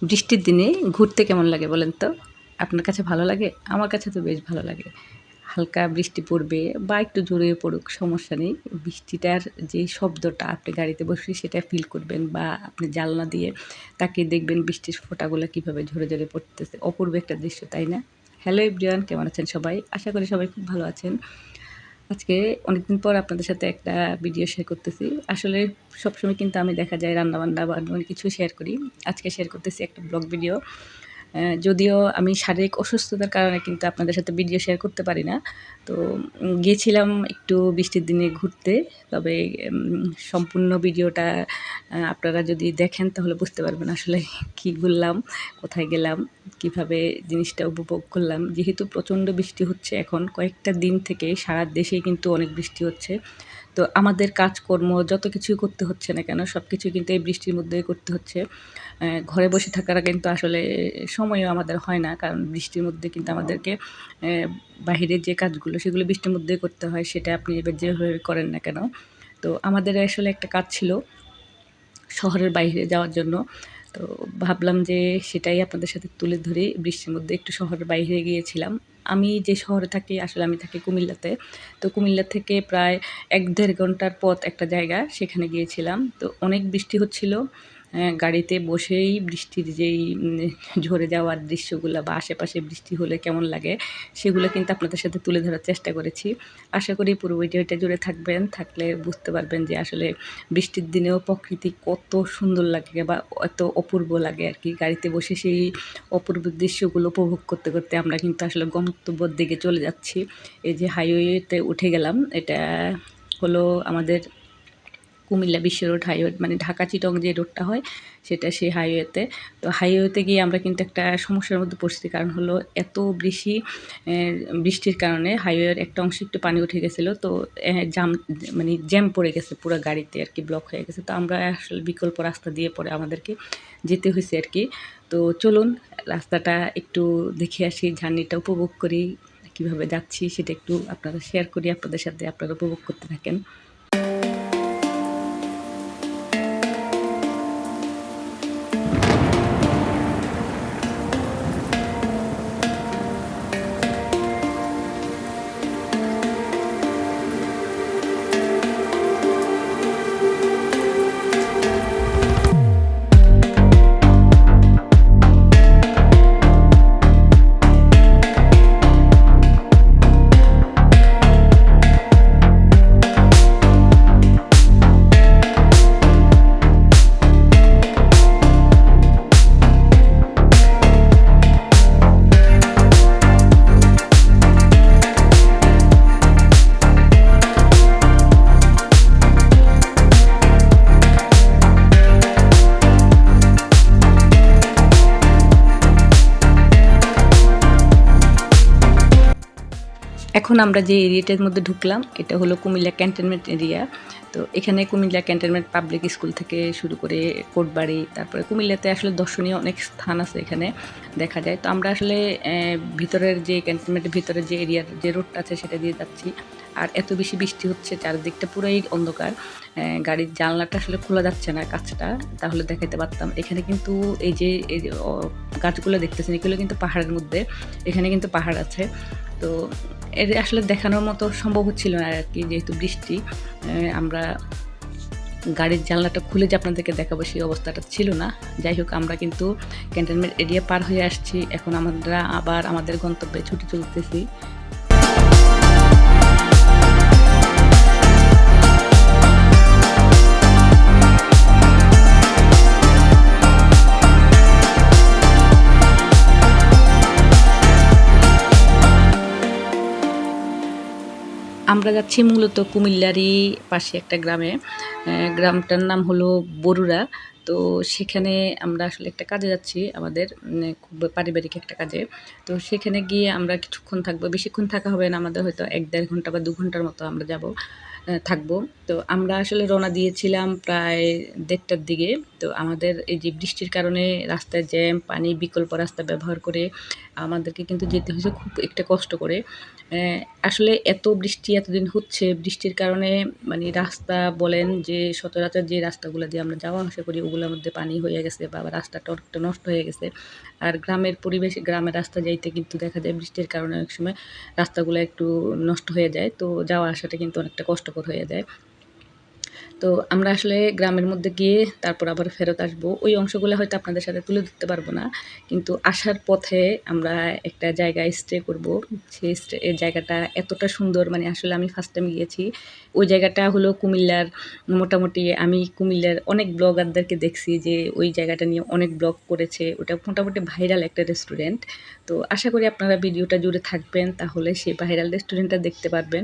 বৃষ্টির দিনে ঘুরতে কেমন লাগে বলেন তো? আপনার কাছে ভালো লাগে? আমার কাছে তো বেশ ভালো লাগে। হালকা বৃষ্টি পড়বে বা একটু জোরে পড়ুক সমস্যা নেই। বৃষ্টিটার যে শব্দটা আপনি গাড়িতে বসে সেটা ফিল করবেন বা আপনি জানলা দিয়ে তাকিয়ে দেখবেন বৃষ্টির ফোঁটাগুলো কীভাবে ঝরে, ঝরে পড়তেছে। অপূর্ব একটা দৃশ্য, তাই না? হ্যালো এভরিওয়ান, কেমন আছেন সবাই? আশা করি সবাই খুব ভালো আছেন। আজকে অনেকদিন পর আপনাদের সাথে একটা ভিডিও শেয়ার করতেছি। আসলে সবসময় কিন্তু আমি দেখা যায় রান্নাবান্না বা অনেক কিছু শেয়ার করি। আজকে শেয়ার করতেছি একটা ব্লগ ভিডিও। যদিও আমি শারীরিক অসুস্থতার কারণে কিন্তু আপনাদের সাথে ভিডিও শেয়ার করতে পারি না। তো গিয়েছিলাম একটু বৃষ্টির দিনে ঘুরতে। তবে সম্পূর্ণ ভিডিওটা আপনারা যদি দেখেন তাহলে বুঝতে পারবেন আসলে কী ঘুরলাম, কোথায় গেলাম, কীভাবে জিনিসটা উপভোগ করলাম। যেহেতু প্রচণ্ড বৃষ্টি হচ্ছে এখন কয়েকটা দিন থেকে সারা দেশেই কিন্তু অনেক বৃষ্টি হচ্ছে। তো আমাদের কাজকর্ম যত কিছুই করতে হচ্ছে না কেন সবকিছু কিন্তু এই বৃষ্টির মধ্যেই করতে হচ্ছে। ঘরে বসে থাকাটা কিন্তু আসলে সময়ও আমাদের হয় না। কারণ বৃষ্টির মধ্যে কিন্তু আমাদেরকে বাহিরের যে কাজগুলো সেগুলো বৃষ্টির মধ্যেই করতে হয়। সেটা আপনি এবার যেভাবে করেন না কেন। তো আমাদের আসলে একটা কাজ ছিল শহরের বাইরে যাওয়ার জন্য। তো ভাবলাম যে সেটাই আপনাদের সাথে তুলে ধরি। বৃষ্টির মধ্যে একটু শহরের বাইরে গিয়েছিলাম। আমি যে শহরে থাকি আসলে আমি থাকি কুমিল্লাতে। তো কুমিল্লা থেকে প্রায় ১-১.৫ ঘন্টার পথ একটা জায়গা, সেখানে গিয়েছিলাম। তো অনেক বৃষ্টি হচ্ছিল। গাড়িতে বসেই বৃষ্টির যেই ঝরে যাওয়ার দৃশ্যগুলা বা আশেপাশে বৃষ্টি হলে কেমন লাগে সেগুলো কিন্তু আপনাদের সাথে তুলে ধরার চেষ্টা করেছি। আশা করি পুরো ভিডিওটা জুড়ে থাকবেন। থাকলে বুঝতে পারবেন যে আসলে বৃষ্টির দিনেও প্রকৃতি কত সুন্দর লাগে বা এত অপূর্ব লাগে আরকি। গাড়িতে বসে সেই অপূর্ব দৃশ্যগুলো উপভোগ করতে, করতে আমরা কিন্তু আসলে গন্তব্যের দিকে চলে যাচ্ছি। এই যে হাইওয়েতে উঠে গেলাম। এটা হলো আমাদের কুমিল্লা বিশ্ব রোড হাইওয়ে, মানে ঢাকা চিটং যে রোডটা হয় সেটা সেই হাইওয়েতে। তো হাইওয়েতে গিয়ে আমরা কিন্তু একটা সমস্যার মধ্যে পড়ছি। কারণ হলো এত বেশি বৃষ্টির কারণে হাইওয়ের একটা অংশে একটু পানি উঠে গেছিলো। তো মানে জ্যাম পড়ে গেছে পুরা গাড়িতে আরকি, ব্লক হয়ে গেছে। তো আমরা আসলে বিকল্প রাস্তা দিয়ে পরে আমাদেরকে যেতে হইছে আরকি। তো চলুন রাস্তাটা একটু দেখে আসি, জার্নিটা উপভোগ করি। কীভাবে যাচ্ছি সেটা একটু আপনারা শেয়ার করি আপনাদের সাথে, আপনারা উপভোগ করতে থাকেন। এখন আমরা যে এরিয়াটার মধ্যে ঢুকলাম এটা হলো কুমিল্লা ক্যান্টনমেন্ট এরিয়া। তো এখানে কুমিল্লা ক্যান্টনমেন্ট পাবলিক স্কুল থেকে শুরু করে কোটবাড়ি, তারপরে কুমিল্লাতে আসলে দর্শনীয় অনেক স্থান আছে এখানে দেখা যায়। তো আমরা আসলে ভিতরের যে ক্যান্টনমেন্টের ভিতরের যে এরিয়ার যে রোডটা আছে সেটা দিয়ে যাচ্ছি। আর এত বেশি বৃষ্টি হচ্ছে, চারদিকটা পুরাই অন্ধকার। গাড়ির জানলাটা আসলে খোলা যাচ্ছে না, কাঁচটা, তাহলে দেখাতে পারতাম। এখানে কিন্তু এই যে গাছগুলো দেখতেছেন এগুলো কিন্তু পাহাড়ের মধ্যে, এখানে কিন্তু পাহাড় আছে। তো এর আসলে দেখানোর মতো সম্ভব হচ্ছিল না আরকি, যেহেতু বৃষ্টি। আমরা গাড়ির জানলাটা খুলে যে আপনাদেরকে দেখাবো সেই অবস্থাটা ছিল না। যাই হোক, আমরা কিন্তু ক্যান্টনমেন্ট এরিয়া পার হয়ে আসছি। এখন আমরা আবার আমাদের গন্তব্যে ছুটে চলতেছি। আমরা যাচ্ছি মূলত কুমিল্লারই পাশে একটা গ্রামে। গ্রামটার নাম হলো বরুড়া। তো সেখানে আমরা আসলে একটা কাজে যাচ্ছি, আমাদের খুব পারিবারিক একটা কাজে। তো সেখানে গিয়ে আমরা কিছুক্ষণ থাকবো, বেশিক্ষণ থাকা হবে না আমাদের, হয়তো ১-১.৫ ঘন্টা বা ২ ঘন্টার মতো আমরা যাবো, থাকবো। তো আমরা আসলে রওনা দিয়েছিলাম প্রায় ১:৩০টার দিকে। তো আমাদের এই যে বৃষ্টির কারণে রাস্তায় জ্যাম, পানি, বিকল্প রাস্তা ব্যবহার করে আমাদেরকে কিন্তু যেতে হয়েছে খুব একটা কষ্ট করে। আসলে এত বৃষ্টি এতদিন হচ্ছে, বৃষ্টির কারণে মানে রাস্তা বলেন যে সচরাচর যে রাস্তাগুলো দিয়ে আমরা যাওয়া আসা করি ওগুলোর মধ্যে পানি হয়ে গেছে বা রাস্তাটা অনেকটা নষ্ট হয়ে গেছে। আর গ্রামের পরিবেশ, গ্রামের রাস্তা যাইতে কিন্তু দেখা যায় বৃষ্টির কারণে অনেক সময় রাস্তাগুলো একটু নষ্ট হয়ে যায়। তো যাওয়া আসাটা কিন্তু অনেকটা কষ্টকর হয়ে যায়। তো আমরা আসলে গ্রামের মধ্যে গিয়ে তারপর আবার ফেরত আসবো। ওই অংশগুলো হয়তো আপনাদের সাথে তুলে ধরতে পারবো না। কিন্তু আসার পথে আমরা একটা জায়গায় স্টে করবো। সেই এর জায়গাটা এতটা সুন্দর, মানে আসলে আমি ফার্স্ট টাইম গিয়েছি। ওই জায়গাটা হলো কুমিল্লার, মোটামুটি আমি কুমিল্লার অনেক ব্লগারদেরকে দেখছি যে ওই জায়গাটা নিয়ে অনেক ব্লগ করেছে। ওটা মোটামুটি ভাইরাল একটা রেস্টুরেন্ট। তো আশা করি আপনারা ভিডিওটা জুড়ে থাকবেন, তাহলে সেই ভাইরাল রেস্টুরেন্টটা দেখতে পারবেন।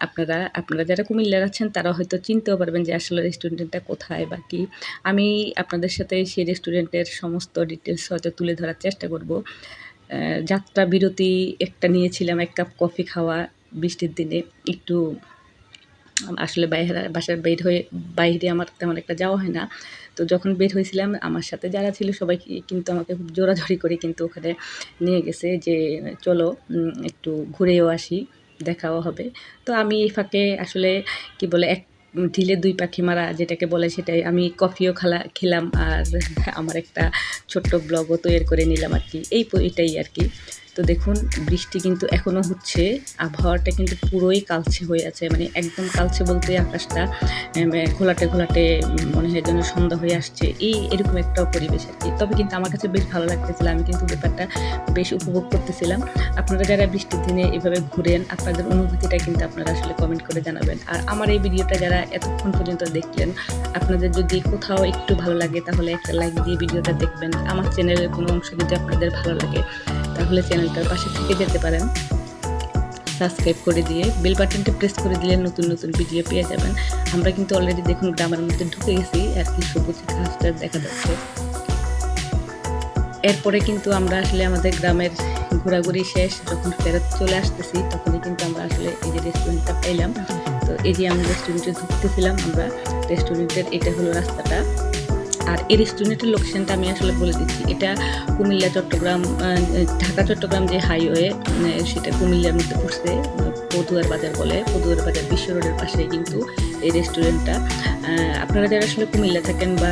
আপনারা যারা কুমিল্লার আছেন তারা হয়তো চিনতেও পারবেন যে আসলে রেস্টুরেন্টটা কোথায় বা কী। আমি আপনাদের সাথে সেই রেস্টুরেন্টের সমস্ত ডিটেলস হয়তো তুলে ধরার চেষ্টা করব। যাত্রা বিরতি একটা নিয়েছিলাম ১ কাপ কফি খাওয়া বৃষ্টির দিনে। একটু আসলে বাসার বাইরে আমার তেমন একটা যাওয়া হয় না। তো যখন বের হয়েছিলাম আমার সাথে যারা ছিল সবাই কিন্তু আমাকে খুব জোরাজুরি করে কিন্তু ওখানে নিয়ে গেছে যে চলো একটু ঘুরেও আসি, দেখাও হবে। তো আমি এই ফাঁকে আসলে কি বলে এক ঢিলে ২ পাখি মারা যেটাকে বলে সেটাই, আমি কফিও খেলাম আর আমার একটা ছোট্ট ব্লগও তৈরি করে নিলাম আরকি। এটাই আরকি। তো দেখুন বৃষ্টি কিন্তু এখনও হচ্ছে, আবহাওয়াটা কিন্তু পুরোই কালচে হয়ে আছে, মানে একদম কালচে বলতে আকাশটা ঘোলাটে ঘোলাটে মনে হয় যেন সন্ধ্যা হয়ে আসছে, এরকম একটা পরিবেশ আর কি। তবে কিন্তু আমার কাছে বেশ ভালো লাগতেছিল, আমি কিন্তু ব্যাপারটা বেশ উপভোগ করতেছিলাম। আপনারা যারা বৃষ্টির দিনে এভাবে ঘুরেন আপনাদের অনুভূতিটা কিন্তু আপনারা আসলে কমেন্ট করে জানাবেন। আর আমার এই ভিডিওটা যারা এতক্ষণ পর্যন্ত দেখলেন, আপনাদের যদি কোথাও একটু ভালো লাগে তাহলে একটা লাইক দিয়ে ভিডিওটা দেখবেন। আমার চ্যানেলের কোনো অংশ যদি আপনাদের ভালো লাগে তাহলে চ্যানেলটার পাশে থেকে যেতে পারেন, সাবস্ক্রাইব করে দিয়ে বেল বাটনটা প্রেস করে দিলে নতুন নতুন ভিডিও পেয়ে যাবেন। আমরা কিন্তু অলরেডি দেখুন গ্রামের মধ্যে ঢুকে গেছি আর কি, সবুজ ঘাসটা দেখা যাচ্ছে। এরপরে কিন্তু আমরা আসলে আমাদের গ্রামের ঘোরাঘুরি শেষ, যখন ফেরত চলে আসতেছি তখনই কিন্তু আমরা আসলে এই যে রেস্টুরেন্টটা পাইলাম। তো এই যে আমরা রেস্টুরেন্টে ঢুকতেছিলাম, আমরা রেস্টুরেন্টের এটা হলো রাস্তাটা। আর এই রেস্টুরেন্টের লোকেশনটা আমি আসলে বলে দিচ্ছি, এটা কুমিল্লা চট্টগ্রাম ঢাকা চট্টগ্রাম যে হাইওয়ে সেটা কুমিল্লার মধ্যে পড়ছে, পদুয়ার বাজার বলে, পদুয়ার বাজার বিশ্ব রোডের পাশেই কিন্তু এই রেস্টুরেন্টটা। আপনারা যারা আসলে কুমিল্লা থাকেন বা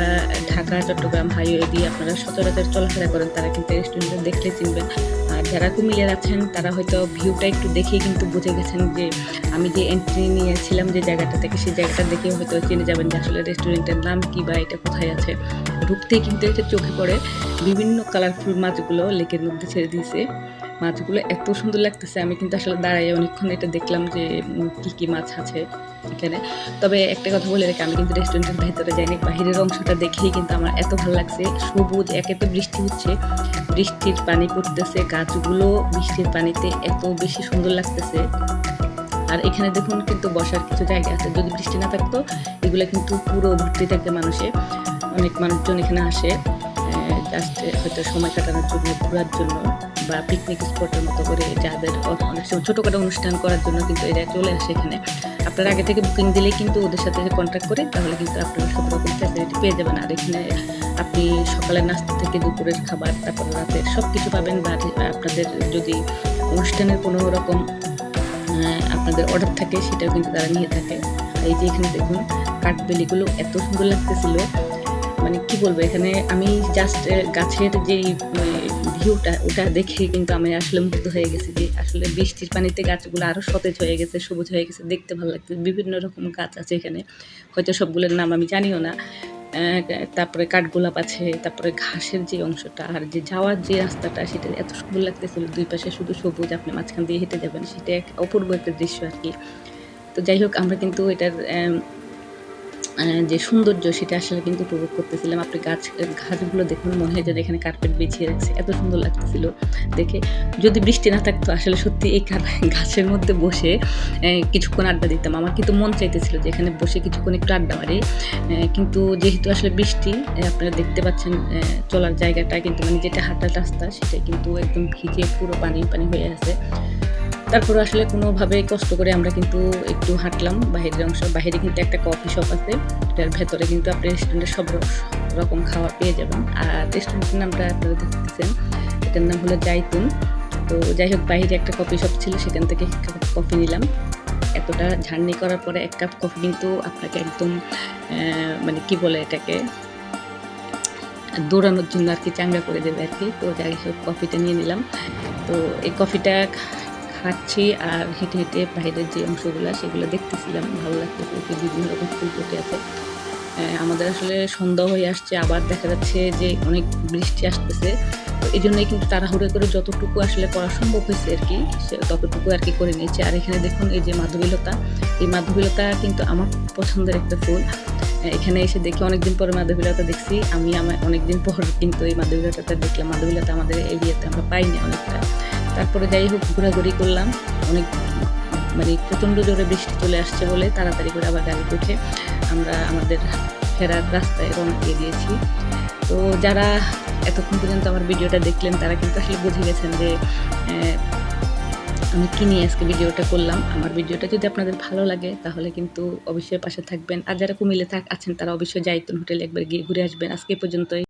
ঢাকা চট্টগ্রাম হাইওয়ে দিয়ে আপনারা সচরাচর চলাফেরা করেন তারা কিন্তু এই রেস্টুরেন্টটা দেখলে চিনবেন। আর যারা কুমিল্লার আছেন তারা হয়তো ভিউটা একটু দেখেই কিন্তু বুঝে গেছেন যে আমি যে এন্ট্রি নিয়েছিলাম যে জায়গাটা থেকে, সেই জায়গাটা দেখেও হয়তো চিনে যাবেন যে আসলে রেস্টুরেন্টের নাম কী বা এটা কোথায় আছে। ঢুকতেই কিন্তু এটা চোখে পড়ে বিভিন্ন কালারফুল মাছগুলো লেকের মধ্যে ছেড়ে দিয়েছে। মাছগুলো এত সুন্দর লাগতেছে, আমি কিন্তু আসলে দাঁড়াই অনেকক্ষণ এটা দেখলাম যে কী কী মাছ আছে এখানে। তবে একটা কথা বলে রেখে, আমি কিন্তু রেস্টুরেন্টের ভেতরে যাইনি, বাহিরের অংশটা দেখেই কিন্তু আমার এত ভালো লাগছে। সবুজ, একে তো বৃষ্টি হচ্ছে, বৃষ্টির পানি পড়তেছে, গাছগুলো বৃষ্টির পানিতে এত বেশি সুন্দর লাগতেছে। আর এখানে দেখুন কিন্তু বসার কিছু জায়গা আছে, যদি বৃষ্টি না থাকতো এগুলো কিন্তু পুরো ভর্তি থাকে মানুষে। অনেক মানুষজন এখানে আসে জাস্ট হয়তো সময় কাটানোর জন্য, ঘোরার জন্য বা পিকনিক স্পটের মতো করে, যাদের অনেক সময় ছোটোখাটো অনুষ্ঠান করার জন্য কিন্তু এরা চলে আসে এখানে। আপনারা আগে থেকে বুকিং দিলেই কিন্তু ওদের সাথে কন্ট্যাক্ট করে তাহলে কিন্তু আপনারা সব রকম ফ্যাসিলিটি পেয়ে যাবেন। আর এখানে আপনি সকালের নাস্তা থেকে দুপুরের খাবার, তারপর রাতের সব কিছু পাবেন। বা আপনাদের যদি অনুষ্ঠানের কোনো রকম আপনাদের অর্ডার থাকে সেটাও কিন্তু তারা নিয়ে থাকে। এই যে এখানে দেখুন কাঠবেলিগুলো এত সুন্দর লাগতেছিল, মানে কি বলবো, এখানে আমি জাস্ট গাছের যেই ভিউটা ওটা দেখে কিন্তু আমি আসলে মুগ্ধ হয়ে গেছি যে আসলে বৃষ্টির পানিতে গাছগুলো আরও সতেজ হয়ে গেছে, সবুজ হয়ে গেছে, দেখতে ভালো লাগছে। বিভিন্ন রকম গাছ আছে এখানে, হয়তো সবগুলোর নাম আমি জানিও না। তারপরে কাঠগোলাপ আছে, তারপরে ঘাসের যে অংশটা আর যে যাওয়ার যে রাস্তাটা সেটা এত সুন্দর লাগতেছিল, দুই পাশে শুধু সবুজ, আপনি মাঝখান দিয়ে হেঁটে যাবেন, সেটা এক অপূর্ব একটা দৃশ্য আর কি। তো যাই হোক, আমরা কিন্তু এটার যে সৌন্দর্য সেটা আসলে কিন্তু উপভোগ করতেছিলাম। আপনি ঘাসগুলো দেখুন, মনে হয় যেন এখানে কার্পেট বিছিয়ে রাখছে, এত সুন্দর লাগতেছিল দেখে। যদি বৃষ্টি না থাকতো আসলে সত্যি এই ঘাসের মধ্যে বসে কিছুক্ষণ আড্ডা দিতাম। আমার কিন্তু মন চাইতেছিল যে এখানে বসে কিছুক্ষণ একটু আড্ডা মারি, কিন্তু যেহেতু আসলে বৃষ্টি, আপনারা দেখতে পাচ্ছেন চলার জায়গাটা কিন্তু, মানে যেটা হাঁটার রাস্তা সেটা কিন্তু একদম ভিজে পুরো পানি পানি হয়ে আছে। তারপরে আসলে কোনোভাবে কষ্ট করে আমরা কিন্তু একটু হাঁটলাম বাহিরের অংশ। বাহিরে কিন্তু একটা কফি শপ আছে। এটার ভেতরে কিন্তু আপনি রেস্টুরেন্টের সব রকম খাওয়া পেয়ে যাবেন। আর রেস্টুরেন্টের নামটা আপনারা দেখতেছেন। এটার নাম হলো জাইতুন। তো যাই হোক, বাহিরে একটা কফি শপ ছিল, সেখান থেকে এক কাপ কফি নিলাম। এতটা জার্নি করার পরে এক কাপ কফি কিন্তু আপনাকে একদম মানে কি বলে এটাকে, দৌড়ানোর জন্য আর কি চাঙ্গা করে দেবে আর কি। তো যাই হোক, কফিটা নিয়ে নিলাম। তো এই কফিটা খাচ্ছি আর হেঁটে হেঁটে বাইরের যে অংশগুলো সেগুলো দেখতেছিলাম, ভালো লাগতেছে। বিভিন্ন রকম ফুল ফুটে আছে। আমাদের আসলে সন্ধ্যা হয়ে আসছে, আবার দেখা যাচ্ছে যে অনেক বৃষ্টি আসতেছে। তো এই জন্যই কিন্তু তাড়াহুড়ো করে যতটুকু আসলে করা সম্ভব হয়েছে আর কি, ততটুকু আর কি করে নিয়েছি। আর এখানে দেখুন এই যে মাধবীলতা, এই মাধবীলতা কিন্তু আমার পছন্দের একটা ফুল। এখানে এসে দেখি অনেকদিন পরে মাধবীলতা দেখছি আমি, অনেকদিন পর কিন্তু এই মাধবীলতাটা দেখলাম। মাধবীলতা আমাদের এরিয়াতে আমরা পাই না অনেকটা। তারপরে যাই হোক, ঘোরাঘুরি করলাম অনেক, মানে প্রচণ্ড জোরে বৃষ্টি চলে আসছে বলে তাড়াতাড়ি করে আবার গাড়িতে উঠে আমরা আমাদের ফেরার রাস্তায় রওনা দিয়ে দিয়েছি। তো যারা এতক্ষণ পর্যন্ত আমার ভিডিওটা দেখলেন তারা কিন্তু আসলে বুঝে গেছেন যে আমি কী নিয়ে আজকে ভিডিওটা করলাম। আমার ভিডিওটা যদি আপনাদের ভালো লাগে তাহলে কিন্তু অবশ্যই পাশে থাকবেন। আর যারা কুমিল্লাতে আছেন তারা অবশ্যই জাইতুন হোটেলে একবার গিয়ে ঘুরে আসবেন। আজকে পর্যন্তই।